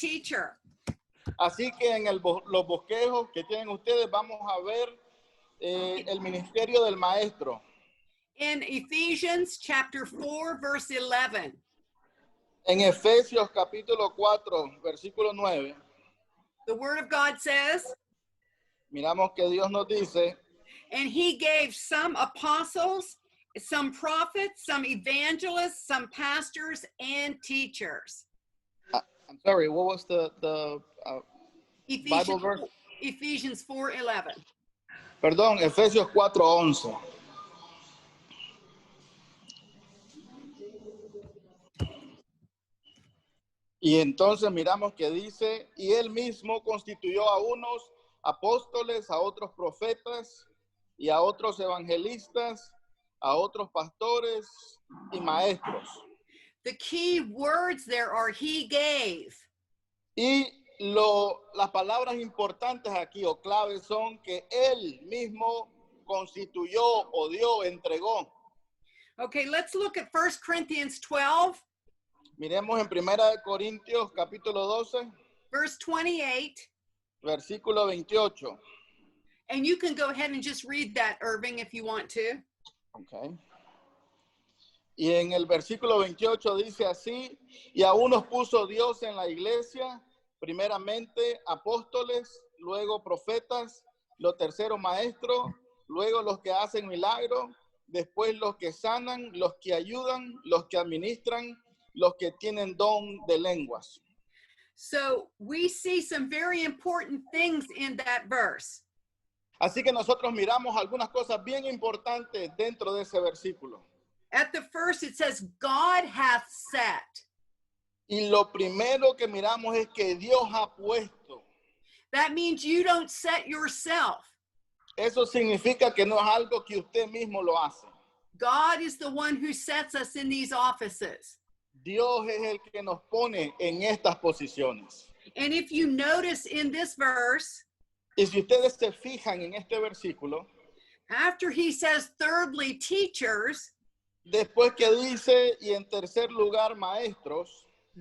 teacher. Así que en los bosquejos que tienen ustedes vamos a ver el ministerio del maestro. In Ephesians chapter 4, verse 11. En Efesios capítulo 4, versículo 9, The word of God says, miramos que Dios nos dice, and he gave some apostles, some prophets, some evangelists, some pastors, and teachers. I'm sorry, what was the Bible verse? Ephesians 4:11. Perdón, Efesios 4:11. Y entonces miramos que dice, y él mismo constituyó a unos apóstoles, a otros profetas y a otros evangelistas, a otros pastores y maestros. The key words there are he gave. Y las palabras importantes aquí o claves son que él mismo constituyó o dio, entregó. Okay, let's look at 1 Corinthians 12, Miremos en Primera de Corintios capítulo 12, verse 28. versículo 28. And you can go ahead and just read that, Irving, if you want to. Okay. Y en el versículo 28 dice así, y a unos puso Dios en la iglesia, primeramente apóstoles, luego profetas, los terceros maestros, luego los que hacen milagros, después los que sanan, los que ayudan, los que administran, los que tienen don de lenguas. So we see some very important things in that verse. Así que nosotros miramos algunas cosas bien importantes dentro de ese versículo. At the first, it says, God hath set. Y lo primero que miramos es que Dios ha puesto. That means you don't set yourself. Eso significa que no es algo que usted mismo lo hace. God is the one who sets us in these offices. Dios es el que nos pone en estas posiciones. And if you notice in this verse, Y si ustedes se fijan en este versículo, after he says, thirdly, teachers, después que dice, y en tercer lugar, maestros,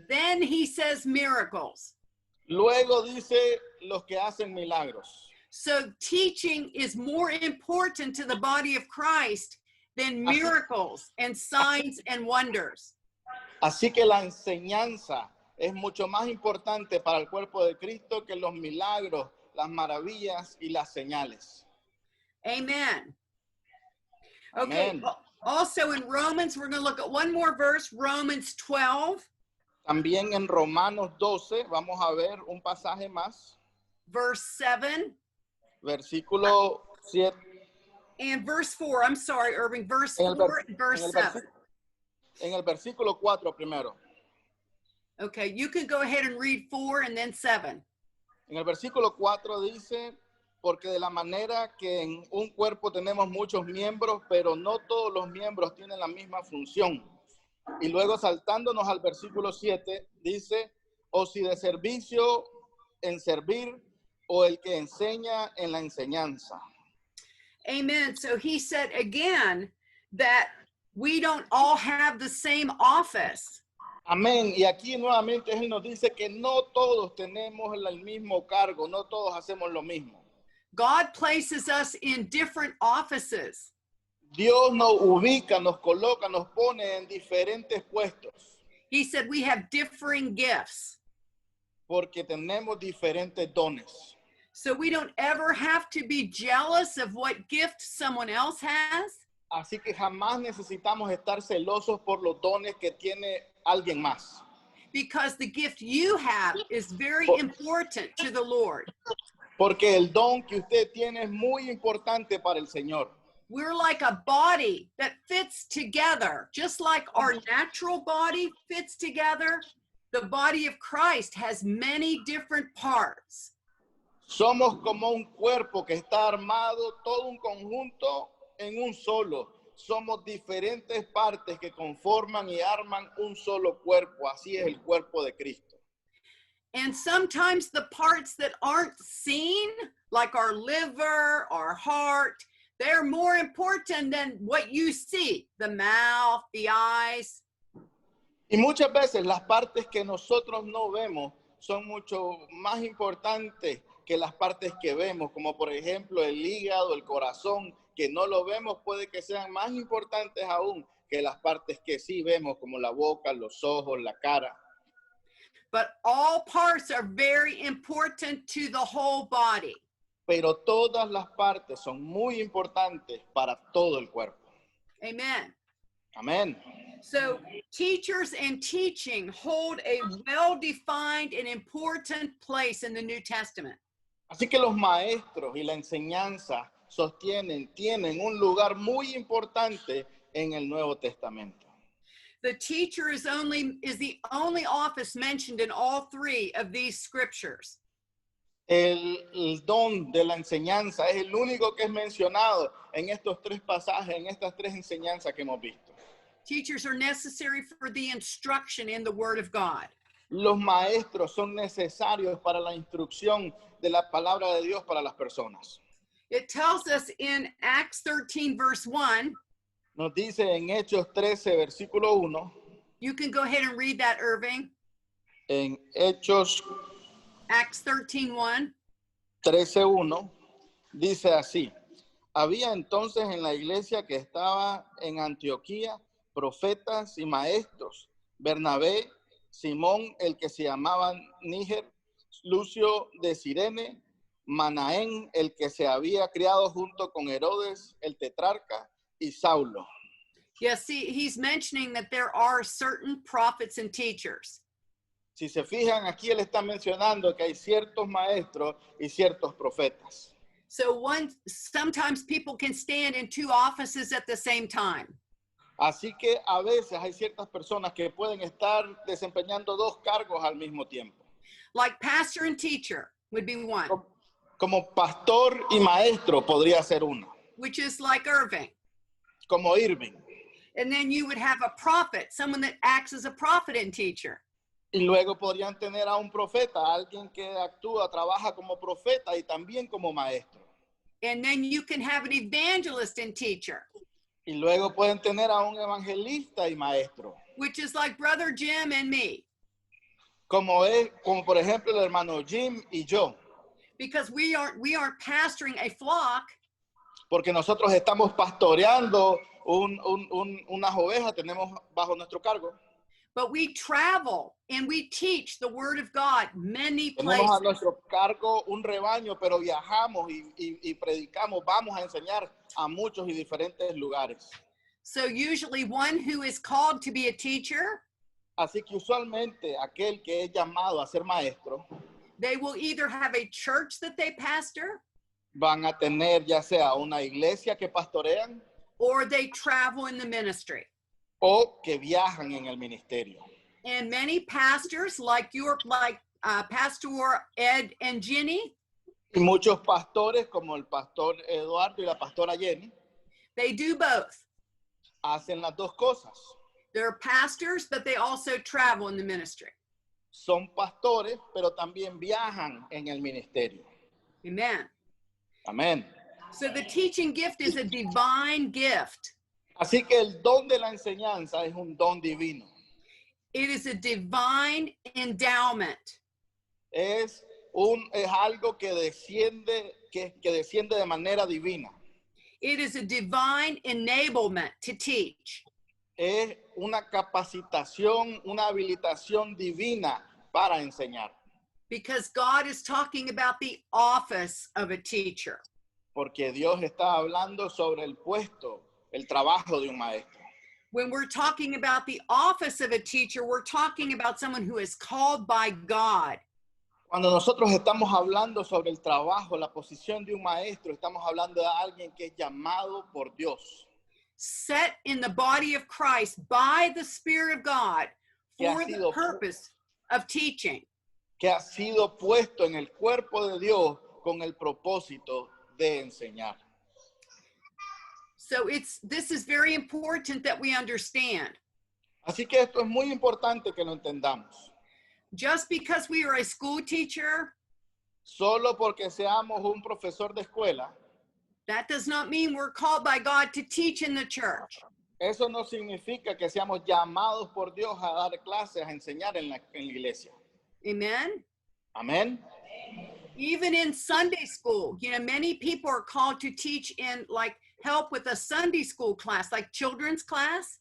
then he says miracles. luego dice los que hacen milagros. So teaching is more important to the body of Christ than miracles and signs and wonders. Así que la enseñanza es mucho más importante para el cuerpo de Cristo que los milagros, las maravillas y las señales. Amen. Okay. Amen. Also in Romans, we're going to look at one more verse, Romans 12, También en Romanos 12 vamos a ver un pasaje más, verse 7, versículo 7. and verse 4. I'm sorry, Irving, verse En el 4 and verse 7. En el versículo 4 primero. Okay, you can go ahead and read 4 and then 7. En el versículo 4 dice, porque de la manera que en un cuerpo tenemos muchos miembros, pero no todos los miembros tienen la misma función. Y luego saltándonos al versículo 7, dice, o si de servicio en servir, o el que enseña en la enseñanza. Amen. So he said again that we don't all have the same office. Amén. Y aquí nuevamente él nos dice que no todos tenemos el mismo cargo, no todos hacemos lo mismo. God places us in different offices. Dios nos ubica, nos coloca, nos pone en diferentes puestos. He said we have differing gifts. Porque tenemos diferentes dones. So we don't ever have to be jealous of what gift someone else has. Así que jamás necesitamos estar celosos por los dones que tiene alguien más. Because the gift you have is very important to the Lord. Porque el don que usted tiene es muy importante para el Señor. We're like a body that fits together. Just like our natural body fits together, the body of Christ has many different parts. Somos como un cuerpo que está armado, todo un conjunto en un solo. Somos diferentes partes que conforman y arman un solo cuerpo. Así es el cuerpo de Cristo. And sometimes the parts that aren't seen, like our liver, our heart, they're more important than what you see, the mouth, the eyes. Y muchas veces las partes que nosotros no vemos son mucho más importantes que las partes que vemos, como por ejemplo el hígado, el corazón, que no lo vemos, puede que sean más importantes aún que las partes que sí vemos, como la boca, los ojos, la cara. But all parts are very important to the whole body. Pero todas las partes son muy importantes para todo el cuerpo. Amen. Amén. So teachers and teaching hold a well-defined and important place in the New Testament. Así que los maestros y la enseñanza tienen un lugar muy importante en el Nuevo Testamento. The teacher is the only office mentioned in all three of these scriptures. El don de la enseñanza es el único que es mencionado en estos tres pasajes, en estas tres enseñanzas que hemos visto. Teachers are necessary for the instruction in the Word of God. Los maestros son necesarios para la instrucción de la palabra de Dios para las personas. It tells us in Acts 13, verse 1. Nos dice en Hechos 13, versículo 1. You can go ahead and read that, Irving. En Hechos Acts 13:1. 13:1 dice así: había entonces en la iglesia que estaba en Antioquía profetas y maestros, Bernabé, Simón, el que se llamaba Níger, Lucio de Cirene, Manaén, el que se había criado junto con Herodes, el tetrarca, y Saulo. Yeah, see, he's mentioning that there are certain prophets and teachers. Si se fijan, aquí él está mencionando que hay ciertos maestros y ciertos profetas. So sometimes people can stand in two offices at the same time. Así que a veces hay ciertas personas que pueden estar desempeñando dos cargos al mismo tiempo. Like pastor and teacher would be one. Como pastor y maestro podría ser uno. Which is like Irving. Como Irving. And then you would have a prophet, someone that acts as a prophet and teacher. Y luego podrían tener a un profeta, alguien que actúa, trabaja como profeta y también como maestro. And then you can have an evangelist and teacher. Y luego pueden tener a un evangelista y maestro. Which is like Brother Jim and me. Como por ejemplo el hermano Jim y yo. Because we aren't pastoring a flock. Porque nosotros estamos pastoreando unas ovejas, tenemos bajo nuestro cargo. But we travel and we teach the word of God many places. Tenemos a nuestro cargo un rebaño, pero viajamos y predicamos, vamos a enseñar a muchos y diferentes lugares. So usually one who is called to be a teacher, así que usualmente aquel que es llamado a ser maestro, they will either have a church that they pastor, van a tener ya sea una iglesia que pastorean, or they travel in the ministry. O que viajan en el ministerio. And many pastors, like Pastor Ed and Jenny, y muchos pastores como el pastor Eduardo y la pastora Jenny, they do both. Hacen las dos cosas. They're pastors, but they also travel in the ministry. Son pastores, pero también viajan en el ministerio. Amen. Amén. So the teaching gift is a divine gift. Así que el don de la enseñanza es un don divino. It is a divine endowment. Es algo que desciende de manera divina. It is a divine enablement to teach. Es una capacitación, una habilitación divina para enseñar. Because God is talking about the office of a teacher. Porque Dios está hablando sobre el puesto, el trabajo de un maestro. When we're talking about the office of a teacher, we're talking about someone who is called by God. Cuando nosotros estamos hablando sobre el trabajo, la posición de un maestro, estamos hablando de alguien que es llamado por Dios. Set in the body of Christ by the Spirit of God for the purpose of teaching. Que ha sido puesto en el cuerpo de Dios con el propósito de enseñar. So this is very important that we understand. Así que esto es muy importante que lo entendamos. Just because we are a school teacher, solo porque seamos un profesor de escuela, that does not mean we're called by God to teach in the church. Eso no significa que seamos llamados por Dios a dar clases, a enseñar en la iglesia. Amen. Amén. Even in Sunday school, many people are called to teach in like help with a Sunday school class, like children's class.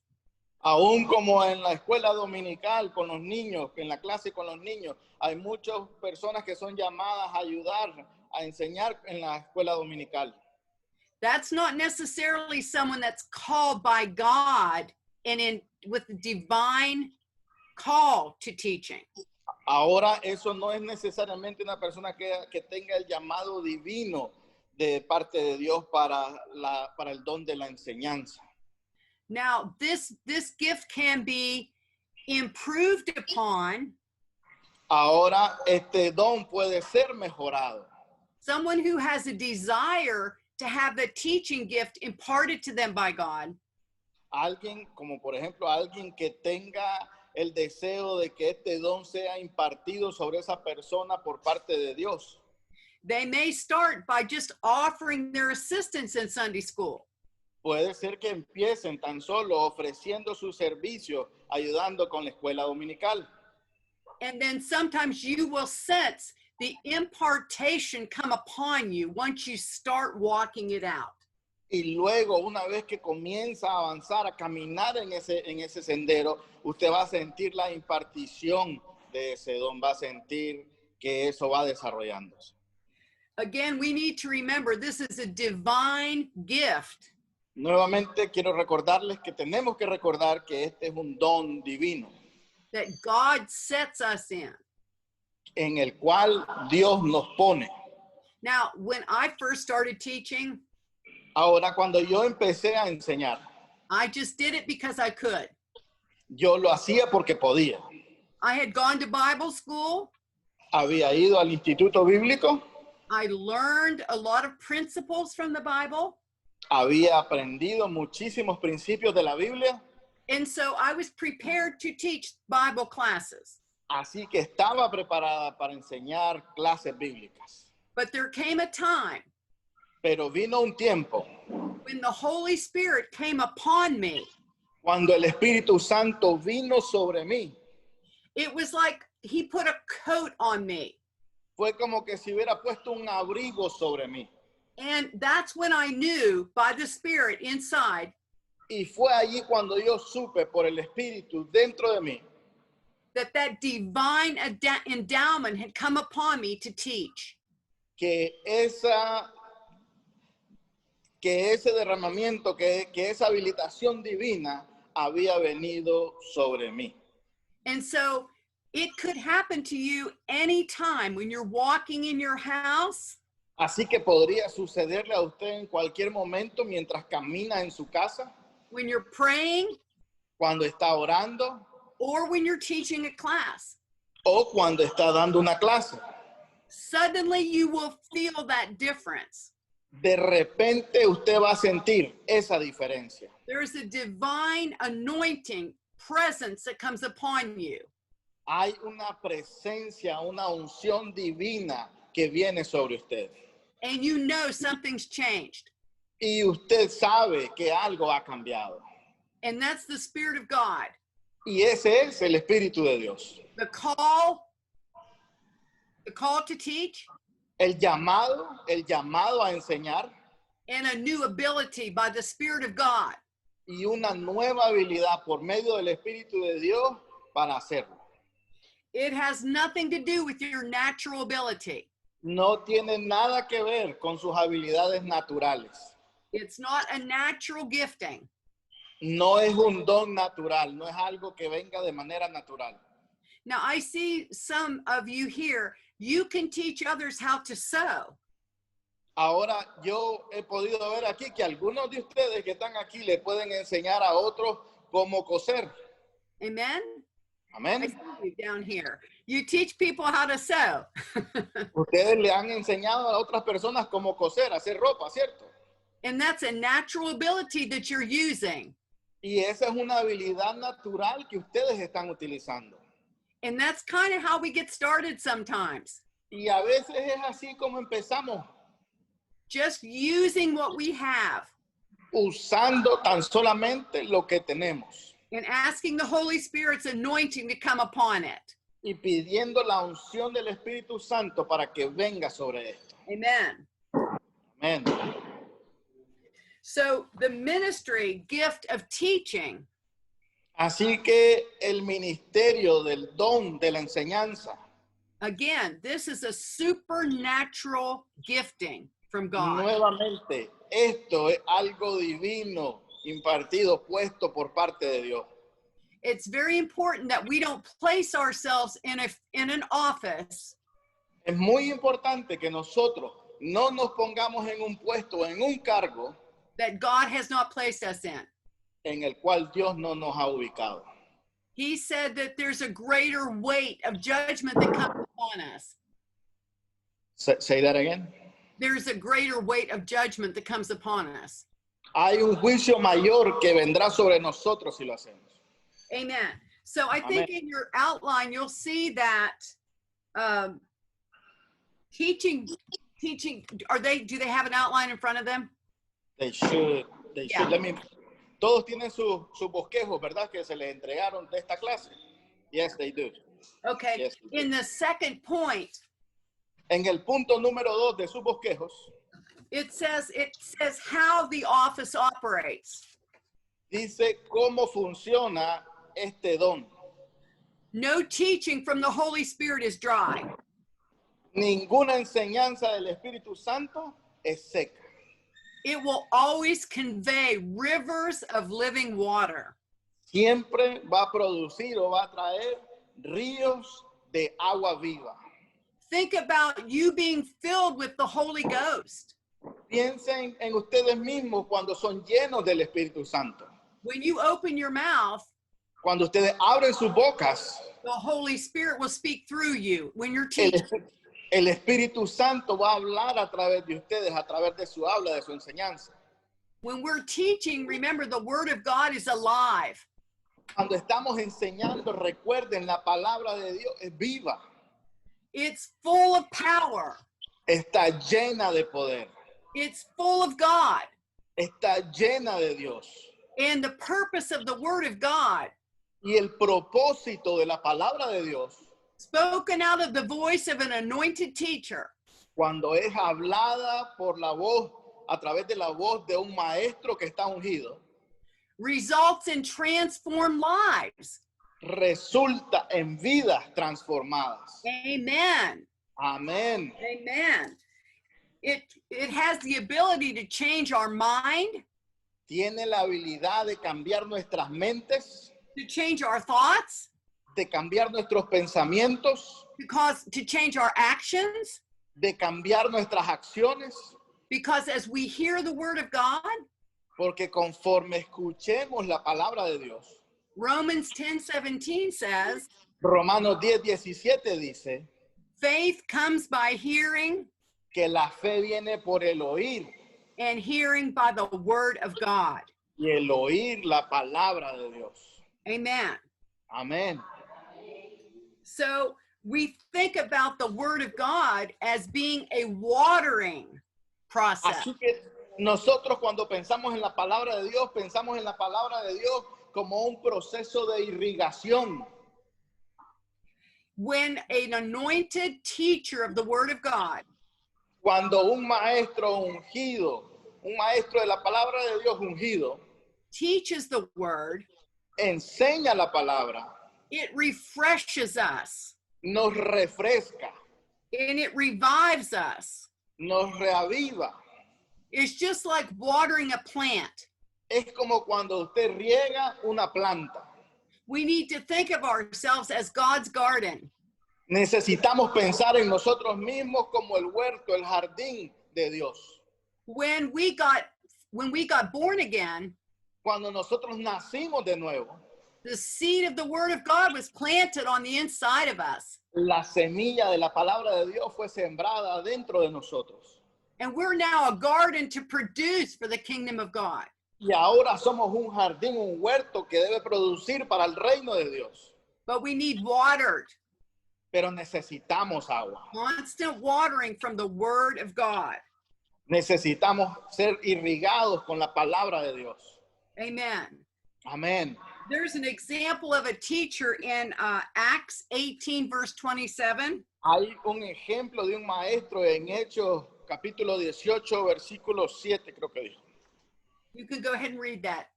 Aún como en la escuela dominical con los niños, en la clase con los niños, hay muchas personas que son llamadas a ayudar, a enseñar en la escuela dominical. That's not necessarily someone that's called by God and with the divine call to teaching. Ahora, eso no es necesariamente una persona que tenga el llamado divino de parte de Dios para el don de la enseñanza. Now, this gift can be improved upon. Ahora, este don puede ser mejorado. Someone who has a desire to have the teaching gift imparted to them by God. Alguien, como por ejemplo, alguien que tenga el deseo de que este don sea impartido sobre esa persona por parte de Dios. They may start by just offering their assistance in Sunday school. Puede ser que empiecen tan solo ofreciendo su servicio, ayudando con la escuela dominical. And then sometimes you will sense the impartation come upon you once you start walking it out. Y luego, una vez que comienza a avanzar, a caminar en ese sendero, usted va a sentir la impartición de ese don, va a sentir que eso va desarrollándose. Again, we need to remember this is a divine gift. Nuevamente quiero recordarles que tenemos que recordar que este es un don divino That God sets us in. en el cual Dios nos pone. Now, when I first started teaching, Ahora, cuando yo empecé a enseñar, I just did it because I could. yo lo hacía porque podía. I had gone to Bible school. Había ido al instituto bíblico, I learned a lot of principles from the Bible. había aprendido muchísimos principios de la Biblia, And so I was prepared to teach Bible classes. así que estaba preparada para enseñar clases bíblicas. But there came a time Pero vino un tiempo when the Holy Spirit came upon me. cuando el Espíritu Santo vino sobre mí. It was like he put a coat on me. Fue como que si hubiera puesto un abrigo sobre mí. And that's when I knew by the Spirit inside Y fue allí cuando yo supe por el Espíritu dentro de mí that divine endowment had come upon me to teach. que ese derramamiento, que esa habilitación divina había venido sobre mí. And so it could happen to you anytime when you're walking in your house, Así que podría sucederle a usted en cualquier momento mientras camina en su casa, when you're praying, cuando está orando or when you're teaching a class. o cuando está dando una clase. Suddenly you will feel that difference. De repente usted va a sentir esa diferencia. There's a divine anointing presence that comes upon you. Hay una presencia, una unción divina que viene sobre usted. And you know something's changed. Y usted sabe que algo ha cambiado. And that's the Spirit of God. Y ese es el Espíritu de Dios. The call to teach, El llamado a enseñar and a new ability by the Spirit of God. y una nueva habilidad por medio del Espíritu de Dios para hacerlo. It has nothing to do with your natural ability. No tiene nada que ver con sus habilidades naturales. It's not a natural gifting. No es un don natural, no es algo que venga de manera natural. Now, I see some of you here, you can teach others how to sew. Ahora, yo he podido ver aquí que algunos de ustedes que están aquí le pueden enseñar a otros cómo coser. Amen? I Amén. see you down here. You teach people how to sew. Ustedes le han enseñado a otras personas cómo coser, hacer ropa, ¿cierto? And that's a natural ability that you're using. Y esa es una habilidad natural que ustedes están utilizando. And that's kind of how we get started sometimes. Y a veces es así como empezamos, Just using what we have usando tan solamente lo que tenemos and asking the Holy Spirit's anointing to come upon it. y pidiendo la unción del Espíritu Santo para que venga sobre esto. Amen. Amén. So the ministry gift of teaching Así que el ministerio del don de la enseñanza, again, this is a supernatural gifting from God. nuevamente, esto es algo divino, impartido, puesto por parte de Dios. It's very important that we don't place ourselves in an office Es muy importante que nosotros no nos pongamos en un puesto, en un cargo that God has not placed us in. en el cual Dios no nos ha ubicado. He said that there's a greater weight of judgment that comes upon us. Say that again. There's a greater weight of judgment that comes upon us. Hay un juicio mayor que vendrá sobre nosotros si lo hacemos. Amen. So I think in your outline, you'll see that teaching, do they have an outline in front of them? They should. Yeah. Todos tienen sus bosquejos, ¿verdad? Que se les entregaron de esta clase. Yes, they do. Okay. Yes, they do. In the second point, En el punto número 2 de sus bosquejos, it says how the office operates. dice cómo funciona este don. No teaching from the Holy Spirit is dry. Ninguna enseñanza del Espíritu Santo es seca. It will always convey rivers of living water. Siempre va a producir o va a traer ríos de agua viva. Think about you being filled with the Holy Ghost. Piensen en ustedes mismos cuando son llenos del Espíritu Santo. When you open your mouth, Cuando ustedes abren sus bocas, the Holy Spirit will speak through you when you're el, teaching. el Espíritu Santo va a hablar a través de ustedes, a través de su habla, de su enseñanza. When we're teaching, remember the Word of God is alive. Cuando estamos enseñando, recuerden, la palabra de Dios es viva, It's full of power. está llena de poder, It's full of God. está llena de Dios. And the purpose of the Word of God, Y el propósito de la palabra de Dios, spoken out of the voice of an anointed teacher, cuando es hablada por la voz, a través de la voz de un maestro que está ungido, results in transformed lives. resulta en vidas transformadas. Amen. Amén. Amen. It has the ability to change our mind, Tiene la habilidad de cambiar nuestras mentes, to change our thoughts, de cambiar nuestros pensamientos, to change our actions, de cambiar nuestras acciones, because as we hear the Word of God, porque conforme escuchemos la palabra de Dios, Romans 10:17 says, Romanos 10:17 dice faith comes by hearing, que la fe viene por el oír and hearing by the Word of God. y el oír la palabra de Dios. Amen. Amén. So we think about the Word of God as being a watering process. Así que nosotros cuando pensamos en la palabra de Dios, pensamos en la palabra de Dios como un proceso de irrigación. When an anointed teacher of the Word of God Cuando un maestro ungido, un maestro de la palabra de Dios ungido, teaches the Word, enseña la palabra, it refreshes us nos refresca, and it revives us. nos reaviva. It's just like watering a plant. Es como cuando usted riega una planta. We need to think of ourselves as God's garden. Necesitamos pensar en nosotros mismos como el huerto, el jardín de Dios. When we got born again, Cuando nosotros nacimos de nuevo, the seed of the Word of God was planted on the inside of us. la semilla de la palabra de Dios fue sembrada dentro de nosotros. And we're now a garden to produce for the kingdom of God. Y ahora somos un jardín, un huerto que debe producir para el reino de Dios. But we need watered, Pero necesitamos agua. constant watering from the Word of God. Necesitamos ser irrigados con la palabra de Dios. Amen. Amén. There's an example of a teacher in Acts 18, verse 27. Hay un ejemplo de un maestro en Hechos capítulo 18, versículo 7, creo que dijo. You can go ahead and read that,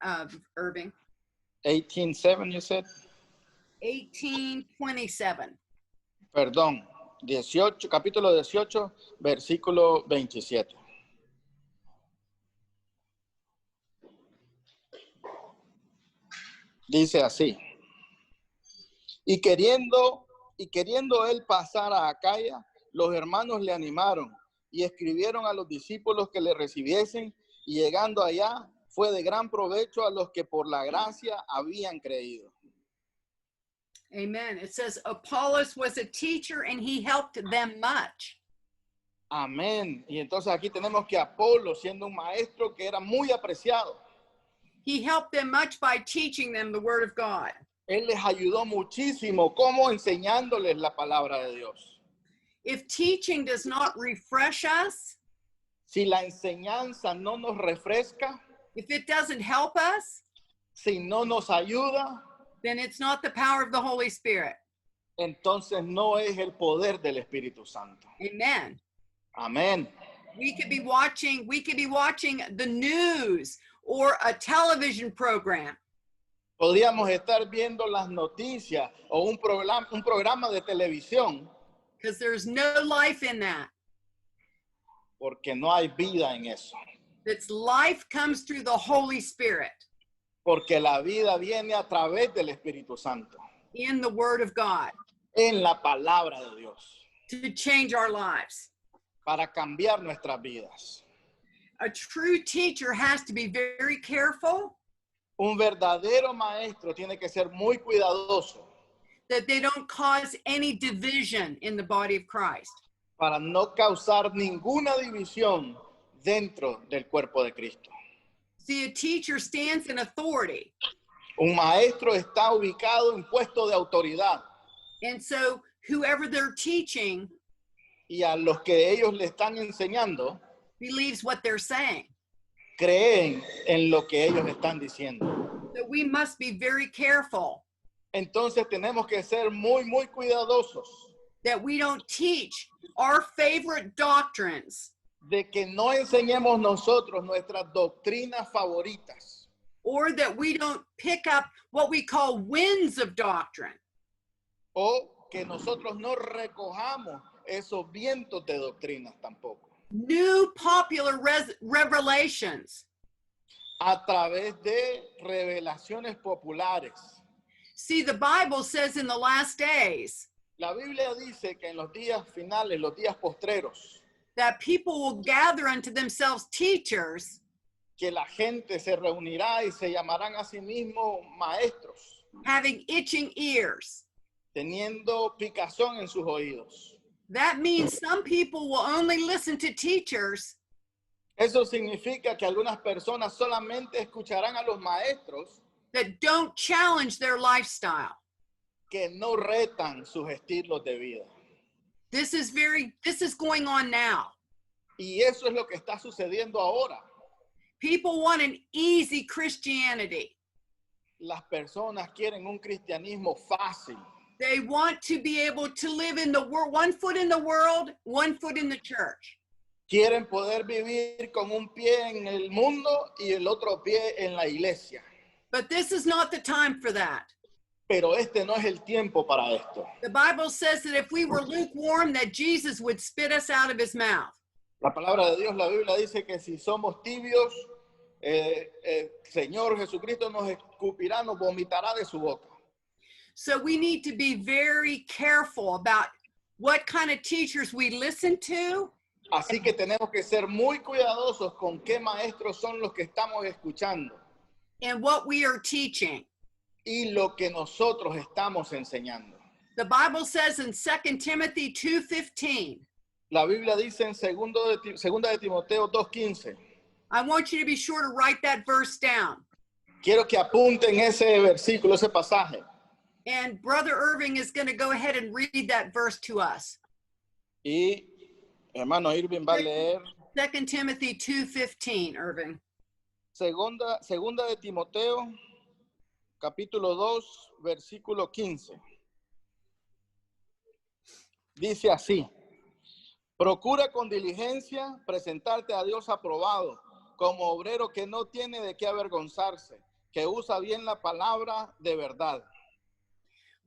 Irving. 18:7, you said? 18:27. Perdón, 18, capítulo 18, versículo 27. Dice así. Y queriendo él pasar a Acaya, los hermanos le animaron y escribieron a los discípulos que le recibiesen, y llegando allá fue de gran provecho a los que por la gracia habían creído. Amen. It says Apollos was a teacher and he helped them much. Amén. Y entonces aquí tenemos que Apolo, siendo un maestro que era muy apreciado, He helped them much by teaching them the word of God. él les ayudó muchísimo, como enseñándoles la palabra de Dios. If teaching does not refresh us, Si la enseñanza no nos refresca, if it doesn't help us, si no nos ayuda, then it's not the power of the Holy Spirit. entonces no es el poder del Espíritu Santo. Amen. Amén. We could be watching the news or a television program. Podríamos estar viendo las noticias o un programa de televisión, Because there's no life in that. porque no hay vida en eso. That's life comes through the Holy Spirit Porque la vida viene a través del Espíritu Santo, in the Word of God en la palabra de Dios, to change our lives. para cambiar nuestras vidas. A true teacher has to be very careful Un verdadero maestro tiene que ser muy cuidadoso that they don't cause any division in the body of Christ. para no causar ninguna división dentro del cuerpo de Cristo. See, a teacher stands in authority. Un maestro está ubicado en puesto de autoridad, And so whoever they're teaching y a los que ellos le están enseñando believes what they're saying. creen en lo que ellos están diciendo. So we must be very careful Entonces tenemos que ser muy, muy cuidadosos that we don't teach our favorite doctrines de que no enseñemos nosotros nuestras doctrinas favoritas, or that we don't pick up what we call winds of doctrine. o que nosotros no recojamos esos vientos de doctrinas tampoco, New popular revelations. a través de revelaciones populares. See, the Bible says in the last days La Biblia dice que en los días finales, los días postreros, that people will gather unto themselves teachers, que la gente se reunirá y se llamarán a sí mismos maestros, having itching ears. teniendo picazón en sus oídos. That means some people will only listen to teachers Eso significa que algunas personas solamente escucharán a los maestros that don't challenge their lifestyle. que no retan sus estilos de vida. This is going on now. Y eso es lo que está sucediendo ahora. People want an easy Christianity. Las personas quieren un cristianismo fácil. They want to be able to live in the world, one foot in the world, one foot in the church. Quieren poder vivir con un pie en el mundo y el otro pie en la iglesia. But this is not the time for that. Pero este no es el tiempo para esto. The Bible says that if we were lukewarm, that Jesus would spit us out of his mouth. La palabra de Dios, la Biblia dice que si somos tibios, Señor Jesucristo nos escupirá, nos vomitará de su boca. So we need to be very careful about what kind of teachers we listen to. Así que tenemos que ser muy cuidadosos con qué maestros son los que estamos escuchando And what we are teaching. y lo que nosotros estamos enseñando. The Bible says in 2 Timothy 2:15, La Biblia dice en segunda de Timoteo 2:15. I want you to be sure to write that verse down. Quiero que apunten ese versículo, ese pasaje. And Brother Irving is going to go ahead and read that verse to us. Y hermano Irving va a leer 2 Timothy 2:15, Irving. segunda de Timoteo capítulo 2, versículo 15. Dice así: procura con diligencia presentarte a Dios aprobado, como obrero que no tiene de qué avergonzarse, que usa bien la palabra de verdad.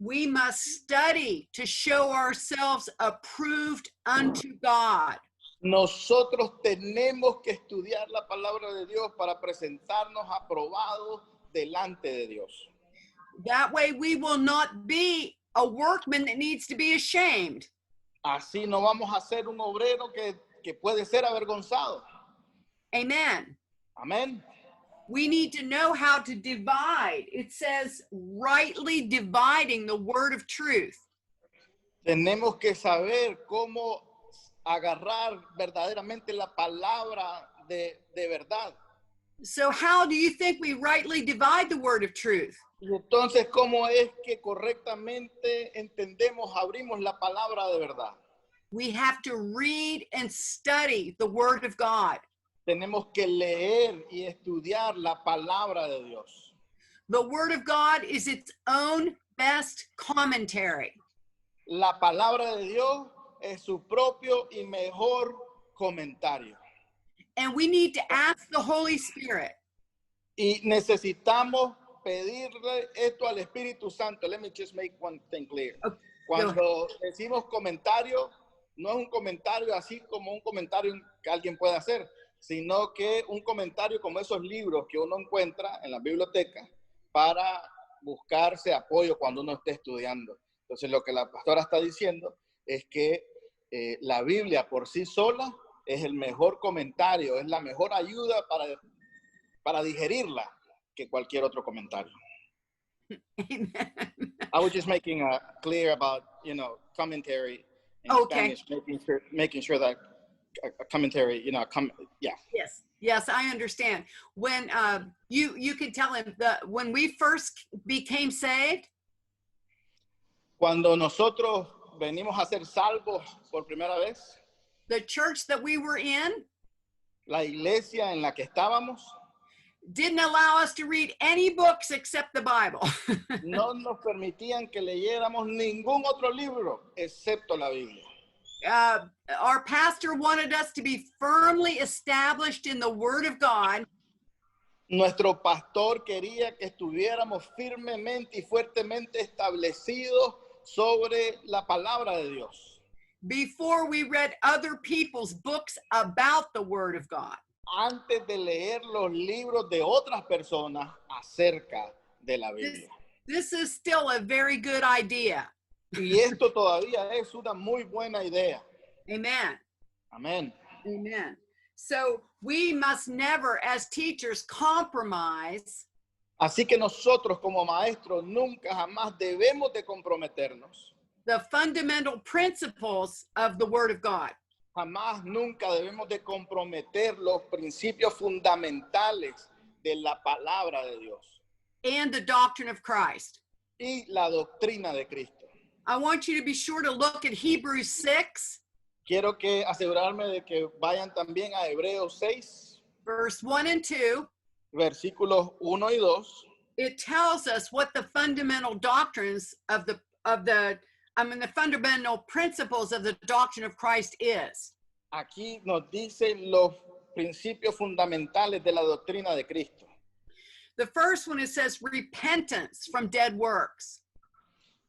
We must study to show ourselves approved unto God. Nosotros tenemos que estudiar la palabra de Dios para presentarnos aprobados delante de Dios. That way we will not be a workman that needs to be ashamed. Así no vamos a ser un obrero que puede ser avergonzado. Amen. Amén. We need to know how to divide. It says rightly dividing the word of truth. Tenemos que saber cómo agarrar verdaderamente la palabra de verdad. So how do you think we rightly divide the word of truth? Y entonces, ¿cómo es que correctamente entendemos, abrimos la palabra de verdad? We have to read and study the word of God. Tenemos que leer y estudiar la palabra de Dios. The word of God is its own best commentary. La palabra de Dios es su propio y mejor comentario. And we need to ask the Holy Spirit. Y necesitamos pedirle esto al Espíritu Santo. Let me just make one thing clear. Okay, Cuando decimos comentario, no es un comentario así como un comentario que alguien puede hacer, sino que un comentario como esos libros que uno encuentra en la biblioteca para buscarse apoyo cuando uno esté estudiando. Entonces, lo que la pastora está diciendo es que la Biblia por sí sola es el mejor comentario, es la mejor ayuda para digerirla que cualquier otro comentario. Amen. I was just making clear about, commentary in Okay. Spanish, making sure that a commentary, yeah. Yes, I understand. When you could tell him that when we first became saved, Cuando nosotros venimos a ser salvos por primera vez, the church that we were in la iglesia en la que estábamos didn't allow us to read any books except the Bible. no nos permitían que leyéramos ningún otro libro excepto la Biblia. Our pastor wanted us to be firmly established in the Word of God. Nuestro pastor quería que estuviéramos firmemente y fuertemente establecidos sobre la palabra de Dios. Before we read other people's books about the Word of God. Antes de leer los libros de otras personas acerca de la Biblia. This is still a very good idea. Y esto todavía es una muy buena idea. Amen. Amén. Amen. So we must never, as teachers, compromise Así que nosotros como maestros nunca jamás debemos de comprometernos. the fundamental principles of the Word of God. Jamás, nunca debemos de comprometer los principios fundamentales de la palabra de Dios And the doctrine of Christ. y la doctrina de Cristo. I want you to be sure to look at Hebrews 6, Quiero que asegurarme de que vayan también a Hebreos 6, verse 1 and 2. versículos 1 y 2. It tells us what the fundamental doctrines the fundamental principles of the doctrine of Christ is. Aquí nos dice los principios fundamentales de la doctrina de Cristo. The first one, it says repentance from dead works.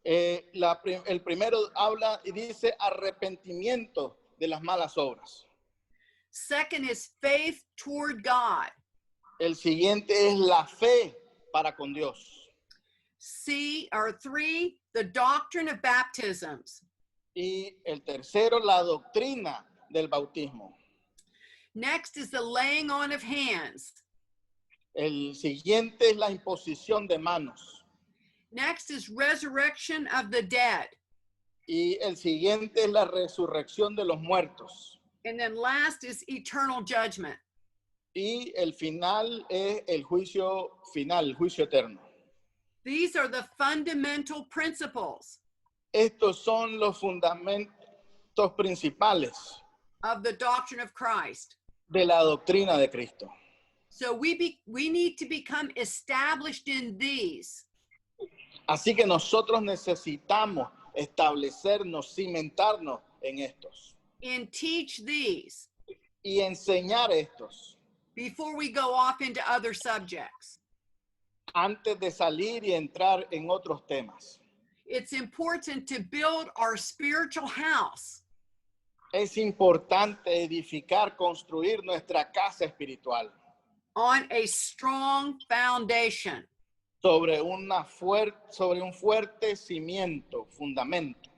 El primero habla y dice arrepentimiento de las malas obras. Second is faith toward God. El siguiente es la fe para con Dios. Three, the doctrine of baptisms. Y el tercero, la doctrina del bautismo. Next is the laying on of hands. El siguiente es la imposición de manos. Next is resurrection of the dead. Y el siguiente es la resurrección de los muertos. And then last is eternal judgment. Y el final es el juicio final, el juicio eterno. These are the fundamental principles Estos son los fundamentos principales of the doctrine of Christ. de la doctrina de Cristo. So we need to become established in these. Así que nosotros necesitamos establecernos, cimentarnos en estos and teach these y enseñar estos before we go off into other subjects. antes de salir y entrar en otros temas. It's important to build our spiritual house Es importante edificar, construir nuestra casa espiritual on a strong foundation. sobre un fuerte cimiento, fundamento.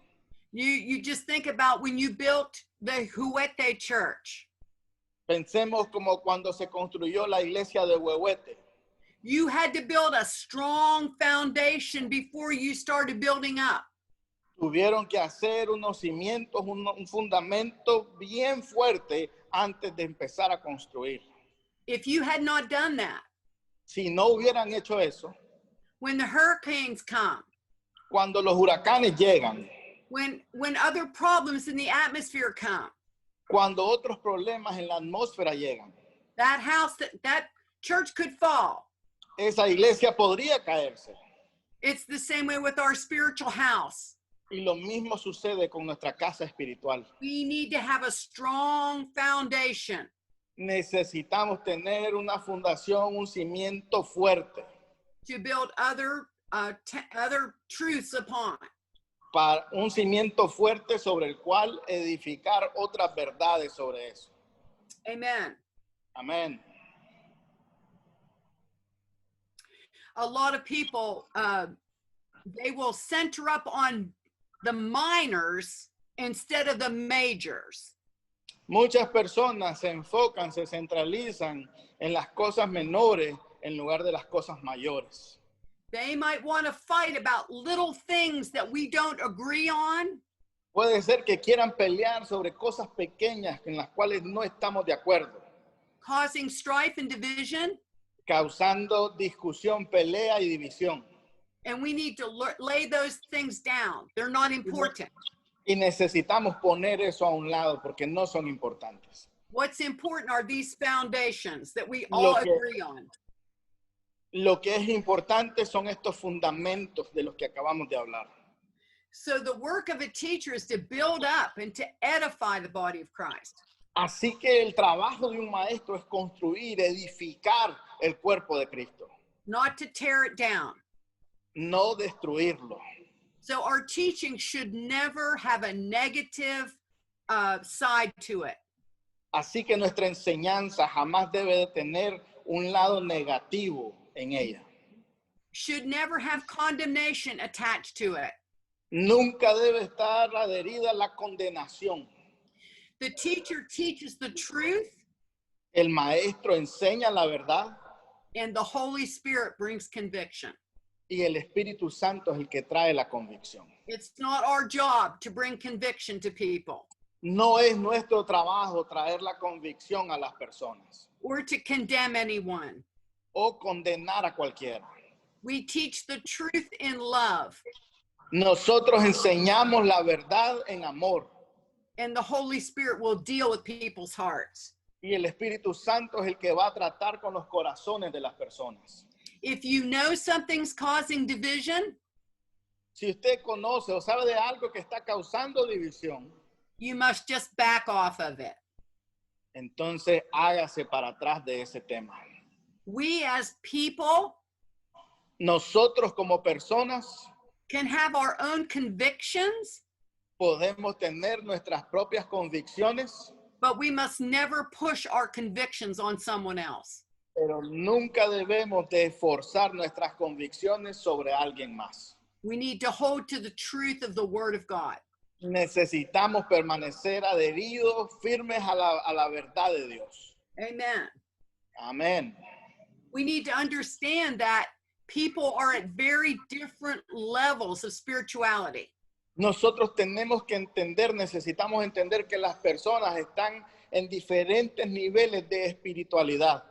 You just think about when you built the Huete Church. Pensemos como cuando se construyó la iglesia de Huehuete. You had to build a strong foundation before you started building up. Tuvieron que hacer unos cimientos, un fundamento bien fuerte antes de empezar a construir. If you had not done that, Si no hubieran hecho eso, when the hurricanes come, cuando los huracanes llegan, when other problems in the atmosphere come, cuando otros problemas en la atmósfera llegan, that house, that church could fall. esa iglesia podría caerse. It's the same way with our spiritual house. Y lo mismo sucede con nuestra casa espiritual. We need to have a strong foundation Necesitamos tener una fundación, un cimiento fuerte to build other truths upon. para un cimiento fuerte sobre el cual edificar otras verdades sobre eso. Amen. Amén. A lot of people, they will center up on the minors instead of the majors. Muchas personas se enfocan, se centralizan en las cosas menores en lugar de las cosas mayores. They might want to fight about little things that we don't agree on. Puede ser que quieran pelear sobre cosas pequeñas en las cuales no estamos de acuerdo, Causing strife and division, causando discusión, pelea y división. and we need to lay those things down. They're not important. Y necesitamos poner eso a un lado porque no son importantes. What's important are these foundations that we all agree on. Lo que es importante son estos fundamentos de los que acabamos de hablar. So the work of a teacher is to build up and to edify the body of Christ. Así que el trabajo de un maestro es construir, edificar el cuerpo de Cristo, Not to tear it down. no destruirlo. So our teaching should never have a negative side to it. Así que nuestra enseñanza jamás debe de tener un lado negativo en ella. Should never have condemnation attached to it. Nunca debe estar adherida a la condenación. The teacher teaches the truth, El maestro enseña la verdad and the Holy Spirit brings conviction. y el Espíritu Santo es el que trae la convicción. It's not our job to bring conviction to people No es nuestro trabajo traer la convicción a las personas or to condemn anyone. o condenar a cualquiera. We teach the truth in love, Nosotros enseñamos la verdad en amor and the Holy Spirit will deal with people's hearts. y el Espíritu Santo es el que va a tratar con los corazones de las personas. If you know something's causing division, Si usted conoce o sabe de algo que está causando división, you must just back off of it. entonces hágase para atrás de ese tema. We as people Nosotros como personas can have our own convictions, podemos tener nuestras propias convicciones, but we must never push our convictions on someone else. pero nunca debemos de forzar nuestras convicciones sobre alguien más. We need to hold to the truth of the Word of God. Necesitamos permanecer adheridos, firmes a la verdad de Dios. Amen. Amén. We need to understand that people are at very different levels of spirituality. Nosotros tenemos que entender, necesitamos entender que las personas están en diferentes niveles de espiritualidad.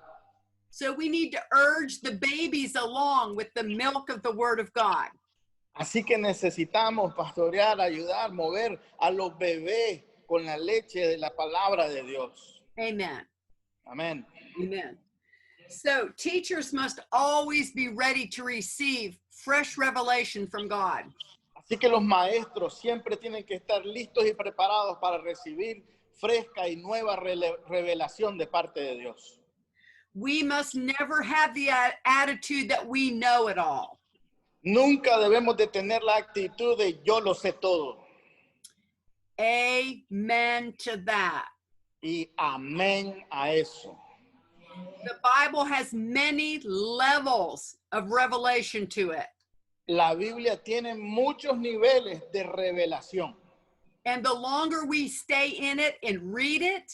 So we need to urge the babies along with the milk of the Word of God. Así que necesitamos pastorear, ayudar, mover a los bebés con la leche de la palabra de Dios. Amen. Amén. Amen. So teachers must always be ready to receive fresh revelation from God. Así que los maestros siempre tienen que estar listos y preparados para recibir fresca y nueva revelación de parte de Dios. We must never have the attitude that we know it all. Nunca debemos de tener la actitud de yo lo sé todo. Amen to that. Y amén a eso. The Bible has many levels of revelation to it. La Biblia tiene muchos niveles de revelación. And the longer we stay in it and read it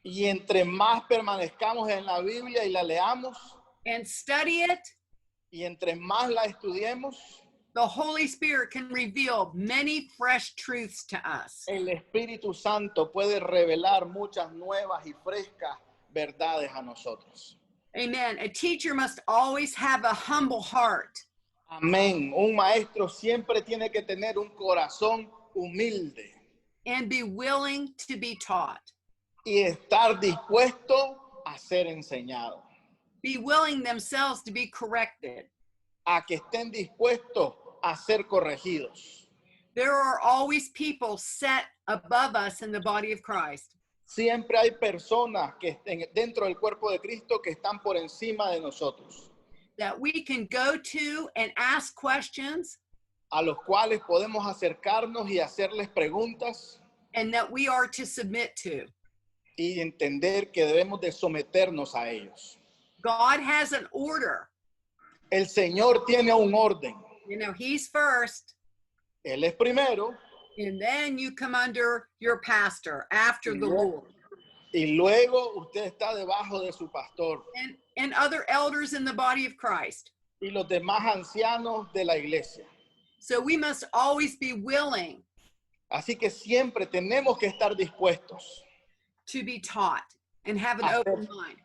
Y entre más permanezcamos en la Biblia y la leamos, and study it, y entre más la estudiemos, the Holy Spirit can reveal many fresh truths to us. el Espíritu Santo puede revelar muchas nuevas y frescas verdades a nosotros. Amen. A teacher must always have a humble heart. Amén. Un maestro siempre tiene que tener un corazón humilde And be willing to be taught. y estar dispuesto a ser enseñado, Be willing themselves to be corrected. a que estén dispuestos a ser corregidos. There are always people set above us in the body of Christ. Siempre hay personas que estén dentro del cuerpo de Cristo que están por encima de nosotros, That we can go to and ask questions, a los cuales podemos acercarnos y hacerles preguntas and that we are to submit to. y entender que debemos de someternos a ellos. God has an order. El Señor tiene un orden. You know, He's first, Él es primero and then you come under your pastor after the Lord. y luego usted está debajo de su pastor And other elders in the body of Christ. y los demás ancianos de la iglesia. So we must always be willing Así que siempre tenemos que estar dispuestos to be taught and have an open mind.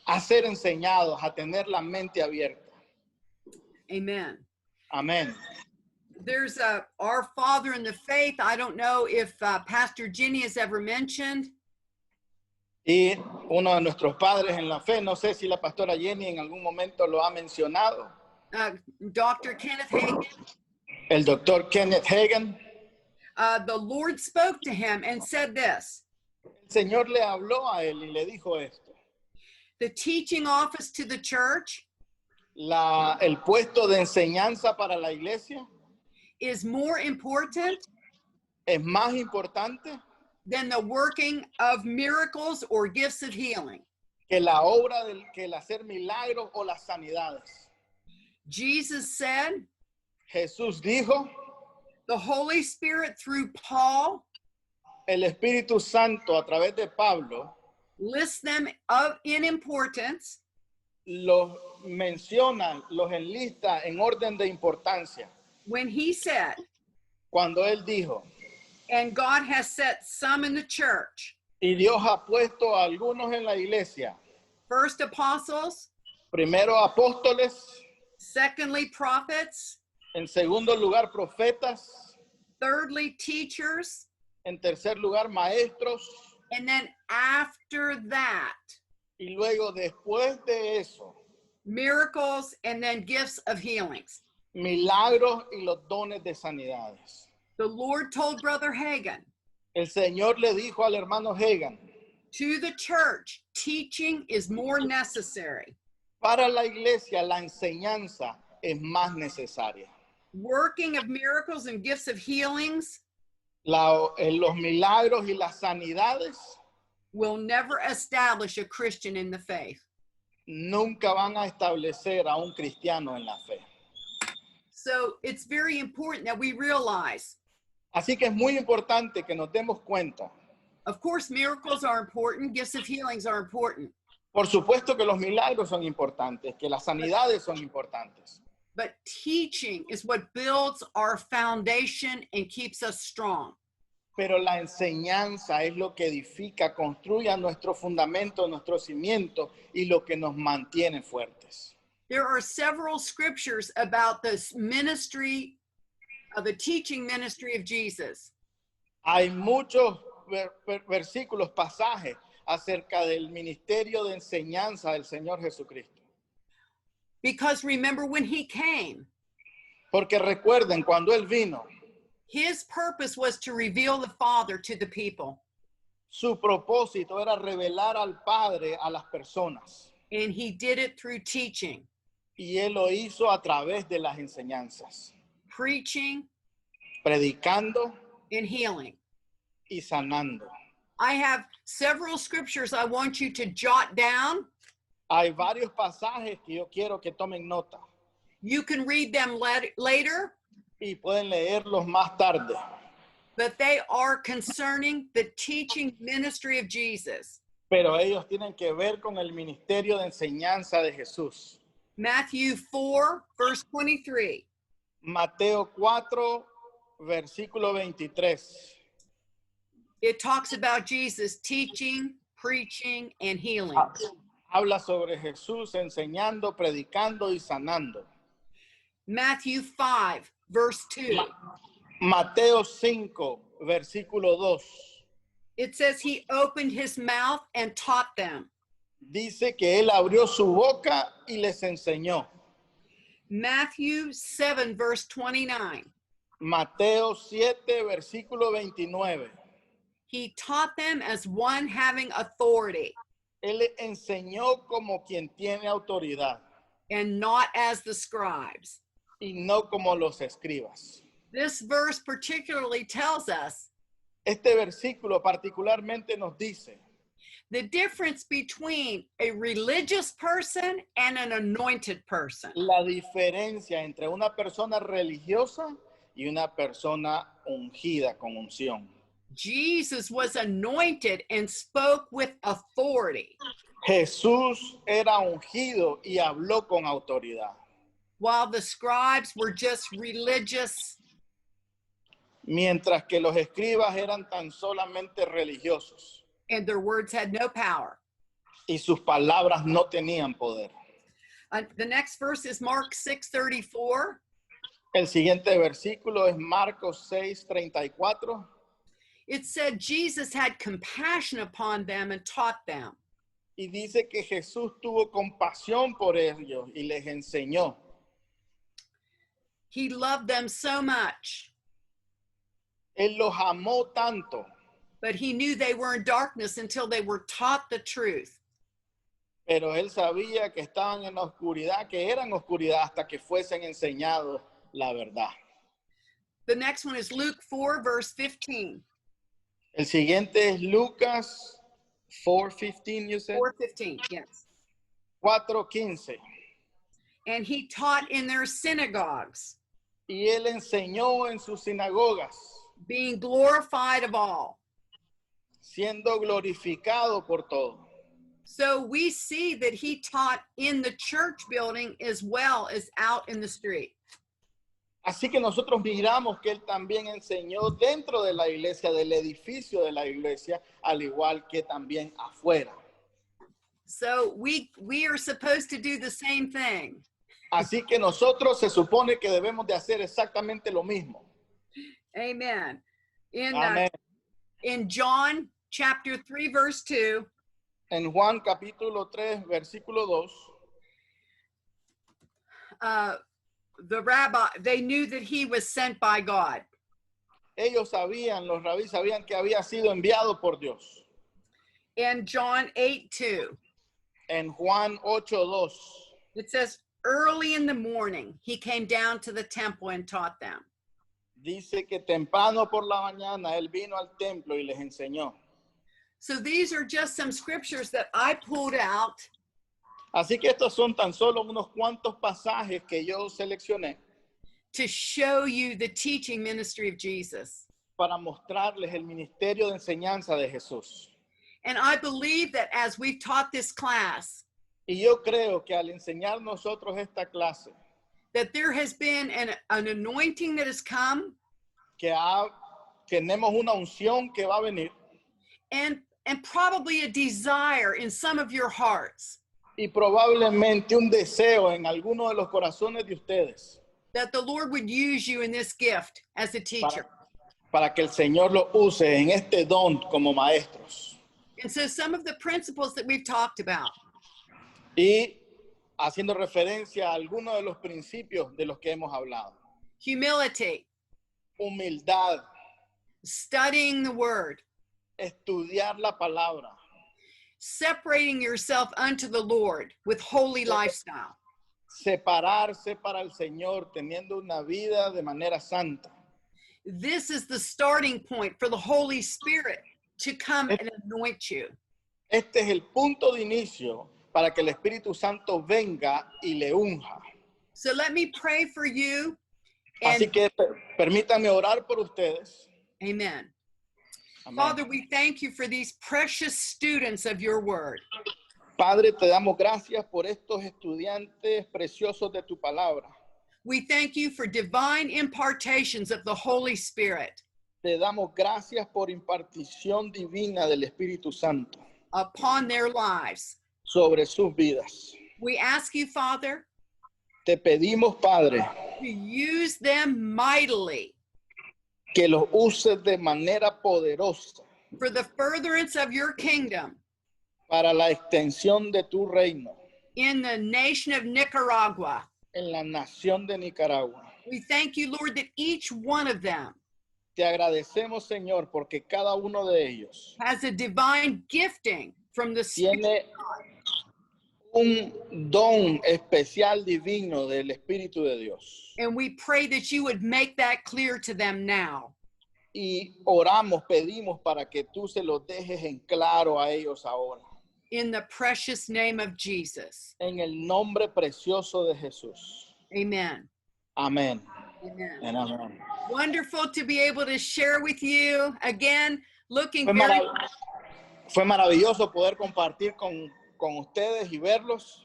a ser enseñados, a tener la mente abierta. Amen. Amén. There's our father in the faith. I don't know if Pastor Jenny has ever mentioned. Y uno de nuestros padres en la fe, no sé si la pastora Jenny en algún momento lo ha mencionado, Dr. Kenneth Hagin. el doctor Kenneth Hagin. The Lord spoke to him and said this: El Señor le habló a él y le dijo esto. the teaching office to the church El puesto de enseñanza para la iglesia is more important es más importante than the working of miracles or gifts of healing. que la obra que el hacer milagros o las sanidades. Jesus said, Jesús dijo, the Holy Spirit through Paul el Espíritu Santo a través de Pablo lists them in importance los menciona, los enlista en orden de importancia. when he said, Cuando él dijo, and God has set some in the church, y Dios ha puesto a algunos en la iglesia, first apostles, primero apóstoles, secondly prophets, en segundo lugar profetas, thirdly teachers, en tercer lugar maestros, and then after that, y luego después de eso, miracles and then gifts of healings. milagros y los dones de sanidades. The Lord told Brother Hagin, El Señor le dijo al hermano Hagin, to the church, teaching is more necessary. para la iglesia la enseñanza es más necesaria. Working of miracles and gifts of healings Los milagros y las sanidades will never establish a Christian in the faith. nunca van a establecer a un cristiano en la fe. So it's very important that we realize, Así que es muy importante que nos demos cuenta. of course, miracles are important, gifts of healings are important, Por supuesto que los milagros son importantes, que las sanidades son importantes. but teaching is what builds our foundation and keeps us strong. Pero la enseñanza es lo que edifica, construye nuestro fundamento, nuestro cimiento y lo que nos mantiene fuertes. There are several scriptures about this ministry, the teaching ministry of Jesus. Hay muchos versículos, pasajes acerca del ministerio de enseñanza del Señor Jesucristo. Because remember when he came, Porque recuerden, cuando Él vino, his purpose was to reveal the Father to the people. su propósito era revelar al Padre a las personas. And he did it through teaching, Y Él lo hizo a través de las enseñanzas, preaching, predicando and healing. y sanando. I have several scriptures I want you to jot down. Hay varios pasajes que yo quiero que tomen nota You can read them later, y pueden leerlos más tarde. but they are concerning the teaching ministry of Jesus. Pero ellos tienen que ver con el ministerio de enseñanza de Jesús. Matthew 4, verse 23. Mateo 4, versículo 23. It talks about Jesus teaching, preaching, and healing. Habla sobre Jesús enseñando, predicando y sanando. Matthew 5, verse 2. Mateo 5, versículo 2. It says he opened his mouth and taught them. Dice que Él abrió su boca y les enseñó. Matthew 7, verse 29. Mateo 7, versículo 29. He taught them as one having authority Él enseñó como quien tiene autoridad and not as the scribes. y no como los escribas. This verse particularly tells us Este versículo particularmente nos dice the difference between a religious person and an anointed person. la diferencia entre una persona religiosa y una persona ungida con unción. Jesus was anointed and spoke with authority, Jesús era ungido y habló con autoridad, while the scribes were just religious mientras que los escribas eran tan solamente religiosos and their words had no power. y sus palabras no tenían poder. The next verse is Mark 6:34. El siguiente versículo es Marcos 6:34. It said Jesus had compassion upon them and taught them. Y dice que Jesús tuvo compasión por ellos y les enseñó. He loved them so much, Él los amó tanto, but he knew they were in darkness until they were taught the truth. pero Él sabía que estaban en la oscuridad, que eran oscuridad hasta que fuesen enseñados la verdad. The next one is Luke 4, verse 15. El siguiente es Lucas 4:15, you said? 4:15, yes. 4:15. And he taught in their synagogues, Y Él enseñó en sus sinagogas, being glorified of all. siendo glorificado por todos. So we see that he taught in the church building as well as out in the street. Así que nosotros miramos que Él también enseñó dentro de la iglesia, del edificio de la iglesia, al igual que también afuera. So we are supposed to do the same thing. Así que nosotros se supone que debemos de hacer exactamente lo mismo. Amen. Amén. In John chapter 3, verse 2, En Juan capítulo 3, versículo 2, the rabbi, they knew that he was sent by God. ellos sabían, los rabíes sabían que había sido enviado por Dios. In John 8:2, En Juan 8:2, it says, early in the morning, he came down to the temple and taught them. dice que temprano por la mañana Él vino al templo y les enseñó. So these are just some scriptures that I pulled out Así que estos son tan solo unos cuantos pasajes que yo seleccioné to show you the teaching ministry of Jesus. para mostrarles el ministerio de enseñanza de Jesús. And I believe that as we've taught this class, Y yo creo que al enseñar nosotros esta clase, that there has been an anointing that has come tenemos una unción que va a venir and probably a desire in some of your hearts y probablemente un deseo en alguno de los corazones de ustedes that the Lord would use you in this gift as a teacher. para que el Señor lo use en este don como maestros. And so some of the principles that we've talked about, Y haciendo referencia a algunos de los principios de los que hemos hablado. humility, Humildad, studying the word, estudiar la palabra, separating yourself unto the Lord with holy lifestyle. separarse para el Señor, teniendo una vida de manera santa. This is the starting point for the Holy Spirit to come and anoint you. Este es el punto de inicio para que el Espíritu Santo venga y le unja. So let me pray for you. Así And que permítanme orar por ustedes. amen. Amén. Father, we thank you for these precious students of your word. Padre, te damos gracias por estos estudiantes preciosos de tu palabra. We thank you for divine impartations of the Holy Spirit Te damos gracias por impartición divina del Espíritu Santo upon their lives. sobre sus vidas. We ask you, Father, Te pedimos, Padre, to use them mightily que los uses de manera poderosa for the furtherance of your kingdom para la extensión de tu reino in the nation of Nicaragua. en la nación de Nicaragua. We thank you, Lord, that each one of them Te agradecemos, Señor, porque cada uno de ellos has a divine gifting from the Spirit. tiene un don especial divino del Espíritu de Dios. And we pray that you would make that clear to them now. Y oramos, pedimos para que tú se los dejes en claro a ellos ahora. In the precious name of Jesus. En el nombre precioso de Jesús. Amen. Amén. Amen. And amén. Wonderful to be able to share with you. Again, looking Fue, very fue maravilloso poder compartir con ustedes y verlos.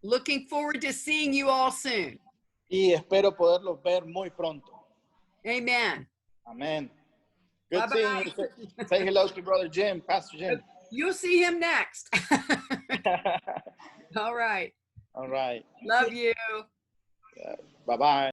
looking forward to seeing you all soon. Y espero poderlos ver muy pronto. Amen. Amén. Good Bye-bye. seeing you. Say hello to Brother Jim, Pastor Jim. You'll see him next. All right. All right. Love you. Bye-bye.